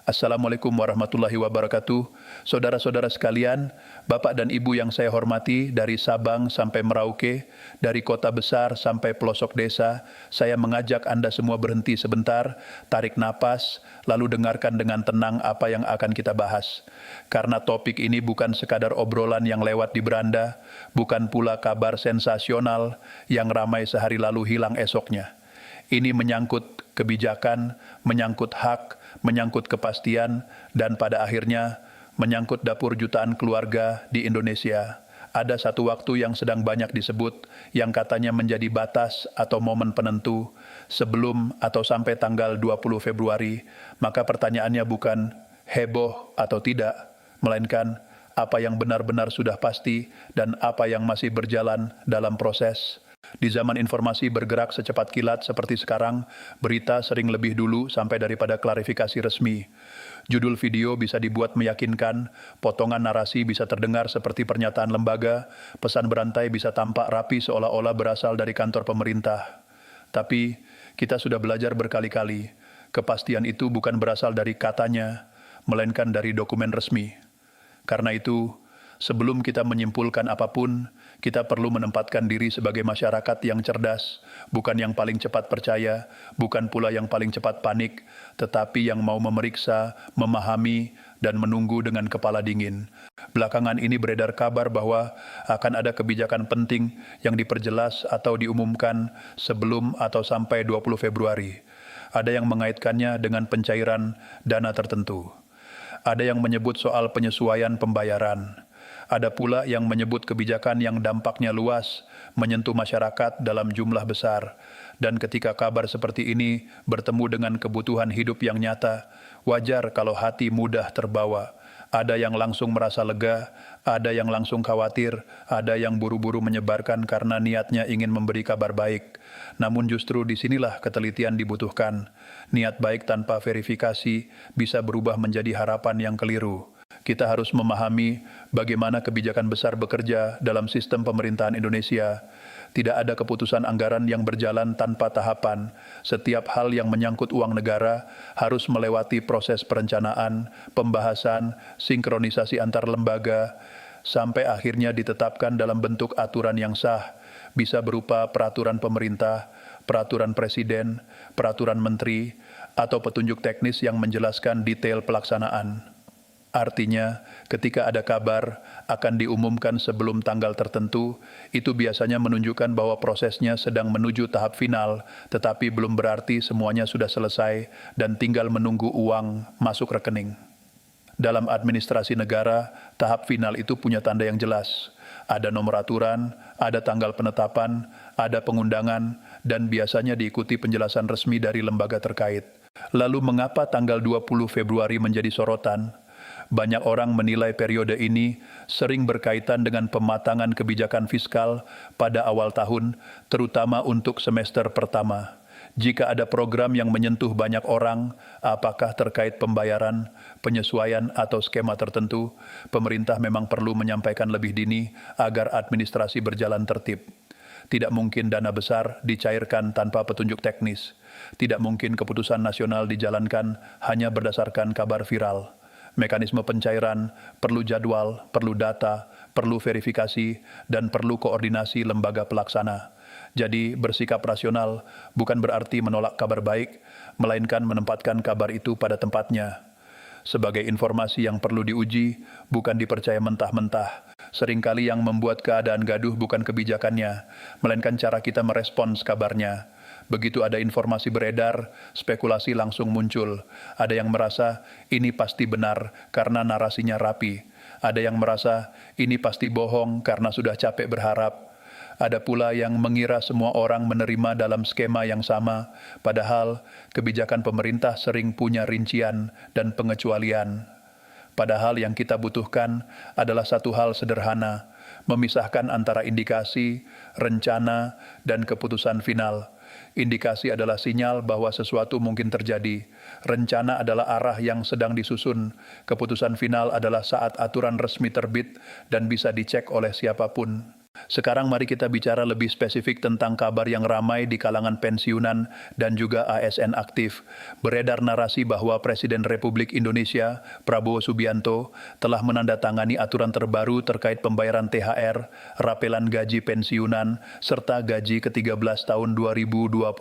Assalamualaikum warahmatullahi wabarakatuh. Saudara-saudara sekalian, Bapak dan Ibu yang saya hormati, dari Sabang sampai Merauke, dari kota besar sampai pelosok desa, saya mengajak Anda semua berhenti sebentar, tarik napas, lalu dengarkan dengan tenang apa yang akan kita bahas. Karena topik ini bukan sekadar obrolan yang lewat di beranda, bukan pula kabar sensasional yang ramai sehari lalu hilang esoknya. Ini menyangkut kebijakan, menyangkut hak, menyangkut kepastian, dan pada akhirnya menyangkut dapur jutaan keluarga di Indonesia. Ada satu waktu yang sedang banyak disebut, yang katanya menjadi batas atau momen penentu sebelum atau sampai tanggal 20 Februari, maka pertanyaannya bukan heboh atau tidak, melainkan apa yang benar-benar sudah pasti dan apa yang masih berjalan dalam proses. Di zaman informasi bergerak secepat kilat seperti sekarang, berita sering lebih dulu sampai daripada klarifikasi resmi. Judul video bisa dibuat meyakinkan, potongan narasi bisa terdengar seperti pernyataan lembaga, pesan berantai bisa tampak rapi seolah-olah berasal dari kantor pemerintah. Tapi, kita sudah belajar berkali-kali, kepastian itu bukan berasal dari katanya, melainkan dari dokumen resmi. Karena itu, sebelum kita menyimpulkan apapun, kita perlu menempatkan diri sebagai masyarakat yang cerdas, bukan yang paling cepat percaya, bukan pula yang paling cepat panik, tetapi yang mau memeriksa, memahami, dan menunggu dengan kepala dingin. Belakangan ini beredar kabar bahwa akan ada kebijakan penting yang diperjelas atau diumumkan sebelum atau sampai 20 Februari. Ada yang mengaitkannya dengan pencairan dana tertentu. Ada yang menyebut soal penyesuaian pembayaran. Ada pula yang menyebut kebijakan yang dampaknya luas, menyentuh masyarakat dalam jumlah besar. Dan ketika kabar seperti ini bertemu dengan kebutuhan hidup yang nyata, wajar kalau hati mudah terbawa. Ada yang langsung merasa lega, ada yang langsung khawatir, ada yang buru-buru menyebarkan karena niatnya ingin memberi kabar baik. Namun justru disinilah ketelitian dibutuhkan. Niat baik tanpa verifikasi bisa berubah menjadi harapan yang keliru. Kita harus memahami bagaimana kebijakan besar bekerja dalam sistem pemerintahan Indonesia. Tidak ada keputusan anggaran yang berjalan tanpa tahapan. Setiap hal yang menyangkut uang negara harus melewati proses perencanaan, pembahasan, sinkronisasi antar lembaga, sampai akhirnya ditetapkan dalam bentuk aturan yang sah, bisa berupa peraturan pemerintah, peraturan presiden, peraturan menteri, atau petunjuk teknis yang menjelaskan detail pelaksanaan. Artinya, ketika ada kabar akan diumumkan sebelum tanggal tertentu, itu biasanya menunjukkan bahwa prosesnya sedang menuju tahap final, tetapi belum berarti semuanya sudah selesai dan tinggal menunggu uang masuk rekening. Dalam administrasi negara, tahap final itu punya tanda yang jelas. Ada nomor aturan, ada tanggal penetapan, ada pengundangan, dan biasanya diikuti penjelasan resmi dari lembaga terkait. Lalu mengapa tanggal 20 Februari menjadi sorotan? Banyak orang menilai periode ini sering berkaitan dengan pematangan kebijakan fiskal pada awal tahun, terutama untuk semester pertama. Jika ada program yang menyentuh banyak orang, apakah terkait pembayaran, penyesuaian, atau skema tertentu, pemerintah memang perlu menyampaikan lebih dini agar administrasi berjalan tertib. Tidak mungkin dana besar dicairkan tanpa petunjuk teknis. Tidak mungkin keputusan nasional dijalankan hanya berdasarkan kabar viral. Mekanisme pencairan perlu jadwal, perlu data, perlu verifikasi, dan perlu koordinasi lembaga pelaksana. Jadi, bersikap rasional bukan berarti menolak kabar baik, melainkan menempatkan kabar itu pada tempatnya. Sebagai informasi yang perlu diuji, bukan dipercaya mentah-mentah. Seringkali yang membuat keadaan gaduh bukan kebijakannya, melainkan cara kita merespons kabarnya. Begitu ada informasi beredar, spekulasi langsung muncul. Ada yang merasa ini pasti benar karena narasinya rapi. Ada yang merasa ini pasti bohong karena sudah capek berharap. Ada pula yang mengira semua orang menerima dalam skema yang sama, padahal kebijakan pemerintah sering punya rincian dan pengecualian. Padahal yang kita butuhkan adalah satu hal sederhana, memisahkan antara indikasi, rencana, dan keputusan final. Indikasi adalah sinyal bahwa sesuatu mungkin terjadi. Rencana adalah arah yang sedang disusun. Keputusan final adalah saat aturan resmi terbit dan bisa dicek oleh siapapun. Sekarang mari kita bicara lebih spesifik tentang kabar yang ramai di kalangan pensiunan dan juga ASN aktif. Beredar narasi bahwa Presiden Republik Indonesia, Prabowo Subianto, telah menandatangani aturan terbaru terkait pembayaran THR, rapelan gaji pensiunan, serta gaji ke-13 tahun 2026.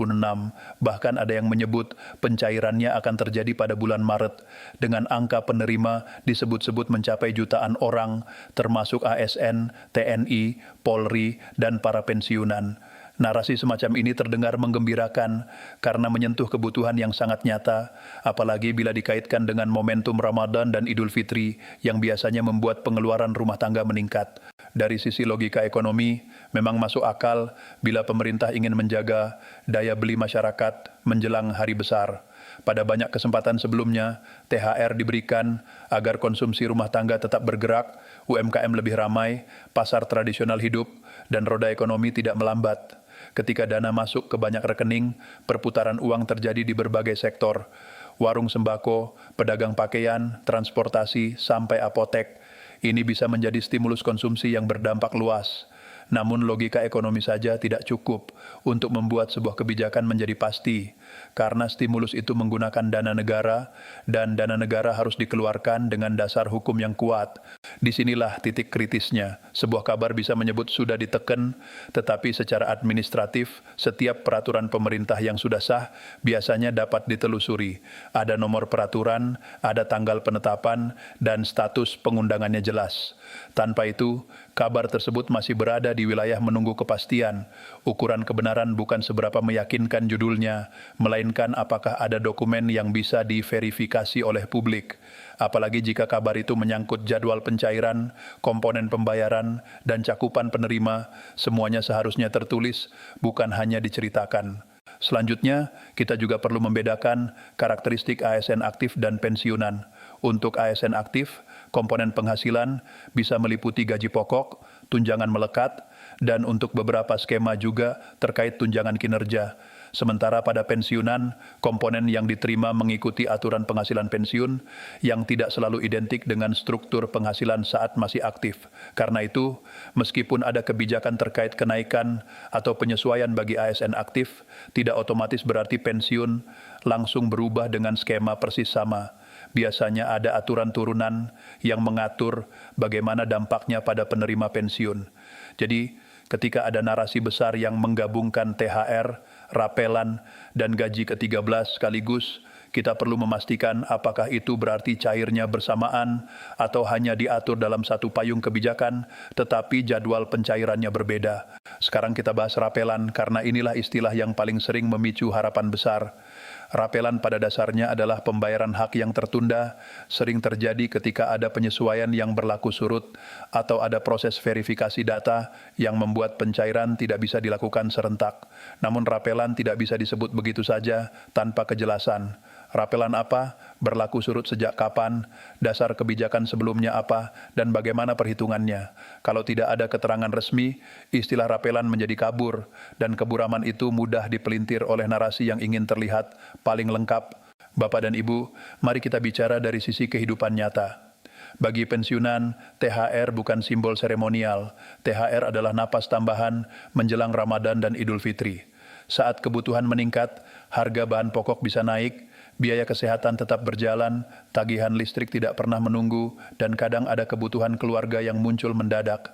Bahkan ada yang menyebut pencairannya akan terjadi pada bulan Maret, dengan angka penerima disebut-sebut mencapai jutaan orang, termasuk ASN, TNI, Polri, dan para pensiunan. Narasi semacam ini terdengar menggembirakan karena menyentuh kebutuhan yang sangat nyata, apalagi bila dikaitkan dengan momentum Ramadan dan Idul Fitri yang biasanya membuat pengeluaran rumah tangga meningkat. Dari sisi logika ekonomi, memang masuk akal bila pemerintah ingin menjaga daya beli masyarakat menjelang hari besar. Pada banyak kesempatan sebelumnya, THR diberikan agar konsumsi rumah tangga tetap bergerak, UMKM lebih ramai, pasar tradisional hidup, dan roda ekonomi tidak melambat. Ketika dana masuk ke banyak rekening, perputaran uang terjadi di berbagai sektor. Warung sembako, pedagang pakaian, transportasi, sampai apotek. Ini bisa menjadi stimulus konsumsi yang berdampak luas. Namun logika ekonomi saja tidak cukup untuk membuat sebuah kebijakan menjadi pasti, karena stimulus itu menggunakan dana negara, dan dana negara harus dikeluarkan dengan dasar hukum yang kuat. Disinilah titik kritisnya. Sebuah kabar bisa menyebut sudah diteken, tetapi secara administratif, setiap peraturan pemerintah yang sudah sah biasanya dapat ditelusuri. Ada nomor peraturan, ada tanggal penetapan, dan status pengundangannya jelas. Tanpa itu, kabar tersebut masih berada di wilayah menunggu kepastian. Ukuran kebenaran bukan seberapa meyakinkan judulnya, melainkan apakah ada dokumen yang bisa diverifikasi oleh publik. Apalagi jika kabar itu menyangkut jadwal pencairan, komponen pembayaran, dan cakupan penerima, semuanya seharusnya tertulis, bukan hanya diceritakan. Selanjutnya, kita juga perlu membedakan karakteristik ASN aktif dan pensiunan. Untuk ASN aktif, komponen penghasilan bisa meliputi gaji pokok, tunjangan melekat, dan untuk beberapa skema juga terkait tunjangan kinerja. Sementara pada pensiunan, komponen yang diterima mengikuti aturan penghasilan pensiun yang tidak selalu identik dengan struktur penghasilan saat masih aktif. Karena itu, meskipun ada kebijakan terkait kenaikan atau penyesuaian bagi ASN aktif, tidak otomatis berarti pensiun langsung berubah dengan skema persis sama. Biasanya ada aturan turunan yang mengatur bagaimana dampaknya pada penerima pensiun. Jadi, ketika ada narasi besar yang menggabungkan THR, rapelan, dan gaji ke-13 sekaligus, kita perlu memastikan apakah itu berarti cairnya bersamaan atau hanya diatur dalam satu payung kebijakan, tetapi jadwal pencairannya berbeda. Sekarang kita bahas rapelan karena inilah istilah yang paling sering memicu harapan besar. Rapelan pada dasarnya adalah pembayaran hak yang tertunda, sering terjadi ketika ada penyesuaian yang berlaku surut atau ada proses verifikasi data yang membuat pencairan tidak bisa dilakukan serentak. Namun rapelan tidak bisa disebut begitu saja tanpa kejelasan. Rapelan apa, berlaku surut sejak kapan, dasar kebijakan sebelumnya apa, dan bagaimana perhitungannya. Kalau tidak ada keterangan resmi, istilah rapelan menjadi kabur, dan keburaman itu mudah dipelintir oleh narasi yang ingin terlihat paling lengkap. Bapak dan Ibu, mari kita bicara dari sisi kehidupan nyata. Bagi pensiunan, THR bukan simbol seremonial. THR adalah napas tambahan menjelang Ramadan dan Idul Fitri. Saat kebutuhan meningkat, harga bahan pokok bisa naik, biaya kesehatan tetap berjalan, tagihan listrik tidak pernah menunggu, dan kadang ada kebutuhan keluarga yang muncul mendadak.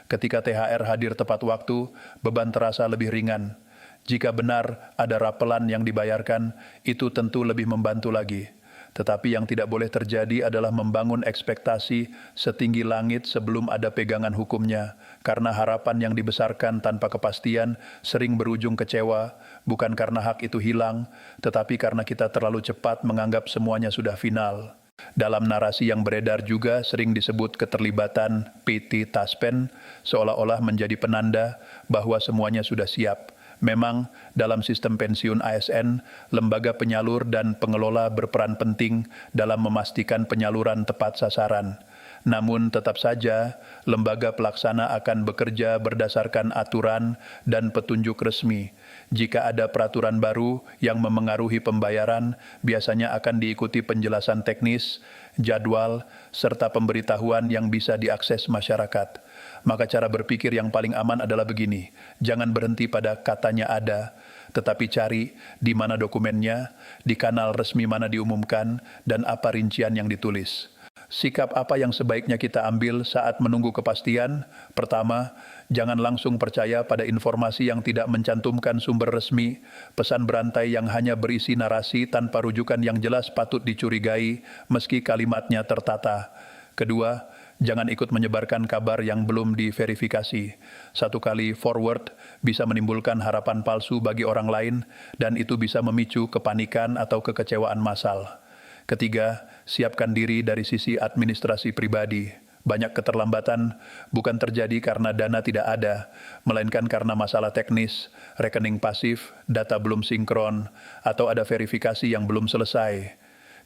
Ketika THR hadir tepat waktu, beban terasa lebih ringan. Jika benar ada rapelan yang dibayarkan, itu tentu lebih membantu lagi. Tetapi yang tidak boleh terjadi adalah membangun ekspektasi setinggi langit sebelum ada pegangan hukumnya, karena harapan yang dibesarkan tanpa kepastian sering berujung kecewa, bukan karena hak itu hilang, tetapi karena kita terlalu cepat menganggap semuanya sudah final. Dalam narasi yang beredar juga sering disebut keterlibatan PT Taspen, seolah-olah menjadi penanda bahwa semuanya sudah siap. Memang, dalam sistem pensiun ASN, lembaga penyalur dan pengelola berperan penting dalam memastikan penyaluran tepat sasaran. Namun tetap saja, lembaga pelaksana akan bekerja berdasarkan aturan dan petunjuk resmi. Jika ada peraturan baru yang memengaruhi pembayaran, biasanya akan diikuti penjelasan teknis, jadwal, serta pemberitahuan yang bisa diakses masyarakat. Maka cara berpikir yang paling aman adalah begini, jangan berhenti pada katanya ada, tetapi cari di mana dokumennya, di kanal resmi mana diumumkan, dan apa rincian yang ditulis. Sikap apa yang sebaiknya kita ambil saat menunggu kepastian? Pertama, jangan langsung percaya pada informasi yang tidak mencantumkan sumber resmi, pesan berantai yang hanya berisi narasi tanpa rujukan yang jelas patut dicurigai meski kalimatnya tertata. Kedua, jangan ikut menyebarkan kabar yang belum diverifikasi. Satu kali forward bisa menimbulkan harapan palsu bagi orang lain dan itu bisa memicu kepanikan atau kekecewaan massal. Ketiga, siapkan diri dari sisi administrasi pribadi. Banyak keterlambatan bukan terjadi karena dana tidak ada, melainkan karena masalah teknis, rekening pasif, data belum sinkron, atau ada verifikasi yang belum selesai.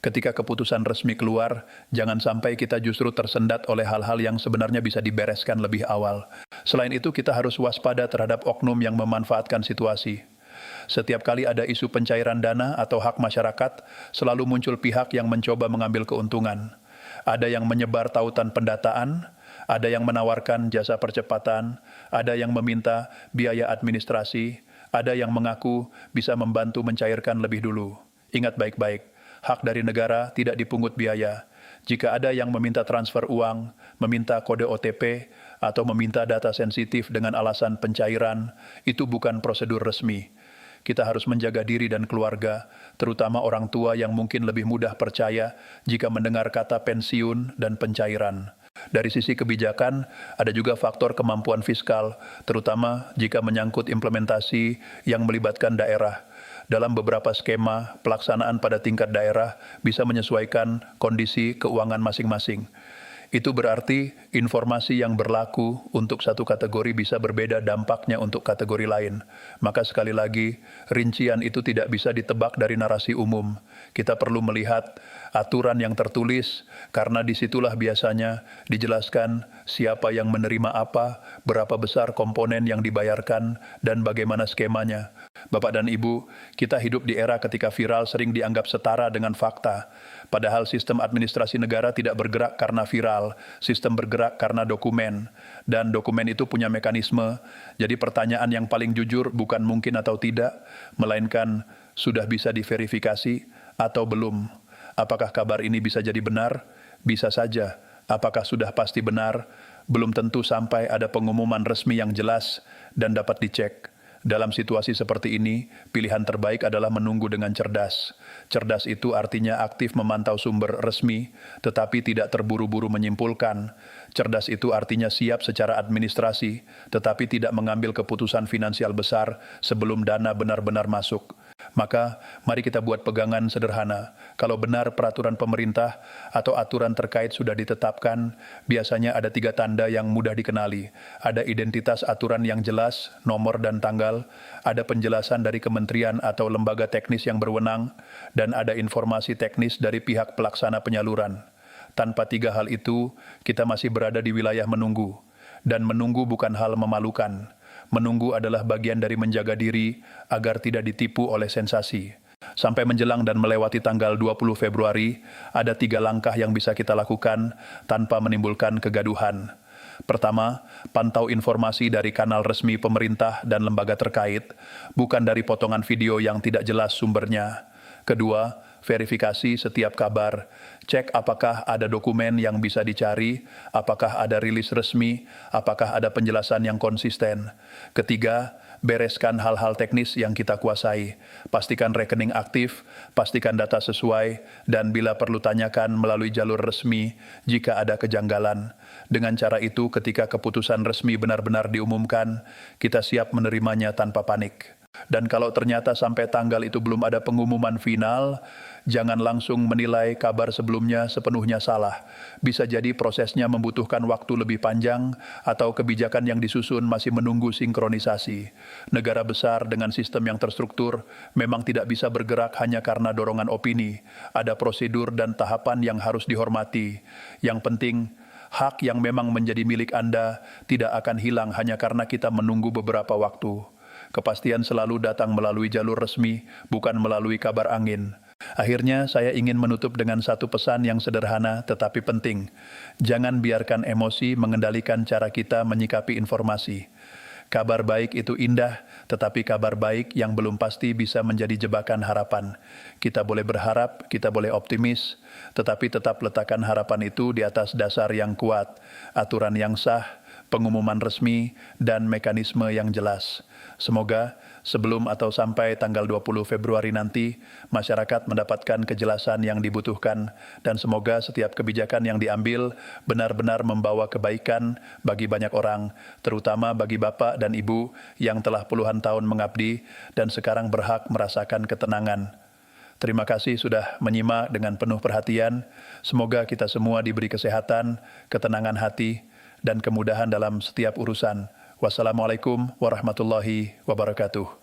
Ketika keputusan resmi keluar, jangan sampai kita justru tersendat oleh hal-hal yang sebenarnya bisa dibereskan lebih awal. Selain itu, kita harus waspada terhadap oknum yang memanfaatkan situasi. Setiap kali ada isu pencairan dana atau hak masyarakat, selalu muncul pihak yang mencoba mengambil keuntungan. Ada yang menyebar tautan pendataan, ada yang menawarkan jasa percepatan, ada yang meminta biaya administrasi, ada yang mengaku bisa membantu mencairkan lebih dulu. Ingat baik-baik, hak dari negara tidak dipungut biaya. Jika ada yang meminta transfer uang, meminta kode OTP, atau meminta data sensitif dengan alasan pencairan, itu bukan prosedur resmi. Kita harus menjaga diri dan keluarga, terutama orang tua yang mungkin lebih mudah percaya jika mendengar kata pensiun dan pencairan. Dari sisi kebijakan, ada juga faktor kemampuan fiskal, terutama jika menyangkut implementasi yang melibatkan daerah. Dalam beberapa skema, pelaksanaan pada tingkat daerah bisa menyesuaikan kondisi keuangan masing-masing. Itu berarti informasi yang berlaku untuk satu kategori bisa berbeda dampaknya untuk kategori lain. Maka sekali lagi, rincian itu tidak bisa ditebak dari narasi umum. Kita perlu melihat aturan yang tertulis, karena disitulah biasanya dijelaskan siapa yang menerima apa, berapa besar komponen yang dibayarkan, dan bagaimana skemanya. Bapak dan Ibu, kita hidup di era ketika viral sering dianggap setara dengan fakta. Padahal sistem administrasi negara tidak bergerak karena viral, sistem bergerak karena dokumen. Dan dokumen itu punya mekanisme, jadi pertanyaan yang paling jujur bukan mungkin atau tidak, melainkan sudah bisa diverifikasi atau belum. Apakah kabar ini bisa jadi benar? Bisa saja. Apakah sudah pasti benar? Belum tentu sampai ada pengumuman resmi yang jelas dan dapat dicek. Dalam situasi seperti ini, pilihan terbaik adalah menunggu dengan cerdas. Cerdas itu artinya aktif memantau sumber resmi, tetapi tidak terburu-buru menyimpulkan. Cerdas itu artinya siap secara administrasi, tetapi tidak mengambil keputusan finansial besar sebelum dana benar-benar masuk. Maka, mari kita buat pegangan sederhana. Kalau benar peraturan pemerintah atau aturan terkait sudah ditetapkan, biasanya ada 3 tanda yang mudah dikenali. Ada identitas aturan yang jelas, nomor dan tanggal, ada penjelasan dari kementerian atau lembaga teknis yang berwenang, dan ada informasi teknis dari pihak pelaksana penyaluran. Tanpa 3 hal itu, kita masih berada di wilayah menunggu. Dan menunggu bukan hal memalukan. Menunggu adalah bagian dari menjaga diri agar tidak ditipu oleh sensasi. Sampai menjelang dan melewati tanggal 20 Februari, ada 3 langkah yang bisa kita lakukan tanpa menimbulkan kegaduhan. Pertama, pantau informasi dari kanal resmi pemerintah dan lembaga terkait, bukan dari potongan video yang tidak jelas sumbernya. Kedua, verifikasi setiap kabar. Cek apakah ada dokumen yang bisa dicari, apakah ada rilis resmi, apakah ada penjelasan yang konsisten. Ketiga, bereskan hal-hal teknis yang kita kuasai. Pastikan rekening aktif, pastikan data sesuai, dan bila perlu tanyakan melalui jalur resmi jika ada kejanggalan. Dengan cara itu, ketika keputusan resmi benar-benar diumumkan, kita siap menerimanya tanpa panik. Dan kalau ternyata sampai tanggal itu belum ada pengumuman final, jangan langsung menilai kabar sebelumnya sepenuhnya salah. Bisa jadi prosesnya membutuhkan waktu lebih panjang atau kebijakan yang disusun masih menunggu sinkronisasi. Negara besar dengan sistem yang terstruktur memang tidak bisa bergerak hanya karena dorongan opini. Ada prosedur dan tahapan yang harus dihormati. Yang penting, hak yang memang menjadi milik Anda tidak akan hilang hanya karena kita menunggu beberapa waktu. Kepastian selalu datang melalui jalur resmi, bukan melalui kabar angin. Akhirnya, saya ingin menutup dengan satu pesan yang sederhana tetapi penting. Jangan biarkan emosi mengendalikan cara kita menyikapi informasi. Kabar baik itu indah, tetapi kabar baik yang belum pasti bisa menjadi jebakan harapan. Kita boleh berharap, kita boleh optimis, tetapi tetap letakkan harapan itu di atas dasar yang kuat, aturan yang sah, pengumuman resmi, dan mekanisme yang jelas. Semoga sebelum atau sampai tanggal 20 Februari nanti, masyarakat mendapatkan kejelasan yang dibutuhkan, dan semoga setiap kebijakan yang diambil benar-benar membawa kebaikan bagi banyak orang, terutama bagi Bapak dan Ibu yang telah puluhan tahun mengabdi dan sekarang berhak merasakan ketenangan. Terima kasih sudah menyimak dengan penuh perhatian. Semoga kita semua diberi kesehatan, ketenangan hati, dan kemudahan dalam setiap urusan. Wassalamualaikum warahmatullahi wabarakatuh.